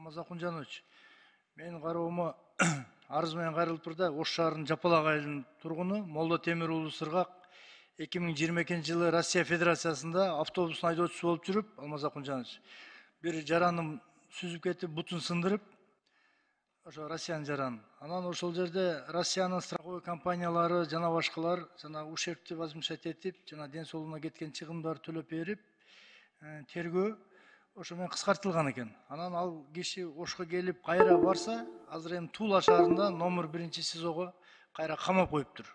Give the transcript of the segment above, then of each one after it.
Алмазакунжанович, менин кароомо арыз менен кайрылып турда Ош шаарынын Жапалак айылынын тургуну Молдо Темир уулу Сыргак 2022 жылы Россия Федерациясында автобустун айдоочусу болуп жүрүп, Алмазакунжанович, бир жаранын сүзүп кетип, бутун сындырып, ошо Россиянын жаранын. Анан ошол жерде Россиянын страховой компаниялары жана башкалар жана ушербти возмещать этип, жана ден соолугуна кеткен чыгымдарды төлөп берип, тергөө ошо менен кыскартылган экен. Анан ал киши Ошко келип кайра барса, азыр эми Тула шаарында номер 1 СИЗОго кайра камап коюптур.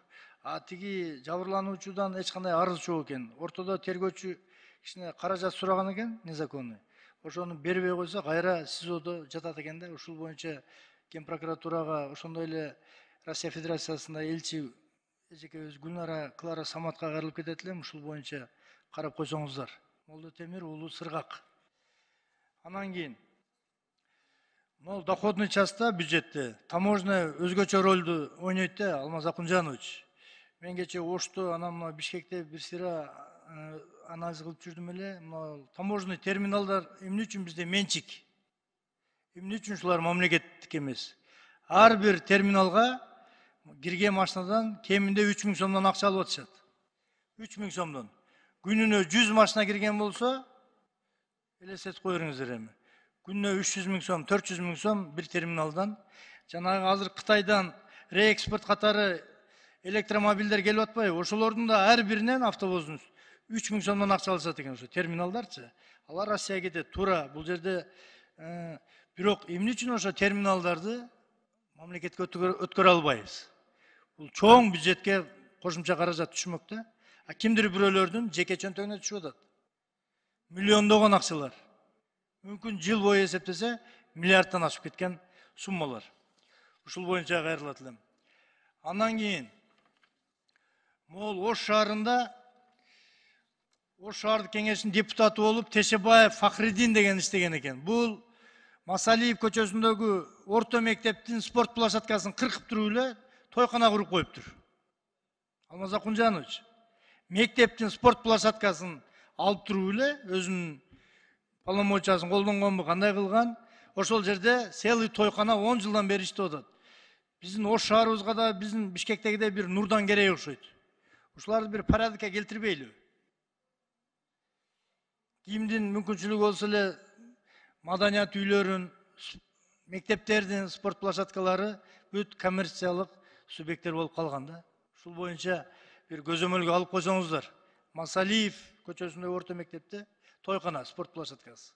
А тиги жабырлануучудан эч кандай арыз жок экен. Ортодо тергөөчү кичине каражат сураган экен, незаконный. Ошону бербей койсо кайра СИЗОдо жатат экен да. Ушул боюнча Ген прокуратурага, ошондой эле Россия Федерациясында элчи эжекебиз Гүлнара Клара Саматка кайрылып кетет элем. Ушул боюнча карап койсоңуздар. Молдо Темир уулу Сыргак. Анан кийин могул доходный частта бюджетте таможня өзгөчө ролду ойнойт да, Алмазакунжанович. Мен кече Ошто, анан мына Бишкекте бир сыйра анализ кылып жүрдүм эле. Мына таможенный терминалдар эмне үчүн бизде менчик? Эмне үчүн ушулар мамлекеттик эмес? Ар бир терминалга кирген машинадан кеминде 3000 сомдон акча алып атышат. 3000 сомдон. Күнүнө 100 машина кирген болсо, элестетип коюңуздар эми. Күнүнө 300 000 сом, 400 000 сом бир терминалдан. Жанагы азыр Кытайдан реэкспорт катары электромобилдер келип атпайбы? Ошолордун да ар биринен автобустун 3000 сомдон акча алышат экен ошо терминалдарчы. Алар Россияга кетет, туура. Бул жерде бирок эмне үчүн ошо терминалдарды мамлекетке өткөрө албайбыз? Бул чоң бюджетке кошумча каражат түшмөк да. А кимдир бирөөлөрдүн жеке чөнтөгүнө түшүп атат. Миллиондогон акчалар. Мүмкүн жыл бою эсептесе миллиардтан ашып кеткен суммалар. Ушул боюнча кайрылат элем. Андан кийин могул Ош шаарында Ош шаардык кеңешинин депутаты болуп Тешебаев Фахриддин деген иштеген экен. Бул Масалиев көчөсүндөгү орто мектептин спорт площадкасын кыркып туруп эле тойкана куруп коюптур. Алмазакунжанович, мектептин спорт площадкасын алып туруп эле өзүнүн полномочиясын колдонгонбу, кандай кылган? Ошол жерде целый тойкана 10 жылдан бери иштеп атат. Биздин Ош шаарыбызга да, биздин Бишкектегидей бир нурдан керек окшойт. Ушуларды бир порядокко келтирбейлиби? Кимдин мүмкүнчүлүгү болсо эле маданият үйлөрүн, мектептердин спорт площадкалары бүт коммерциялык субъекттер болуп калган да. Ушул боюнча бир көзөмөлгө алып койсоңуздар. Масалиев көчөсүндөгү орто мектепте тойкана спорт площадкасы.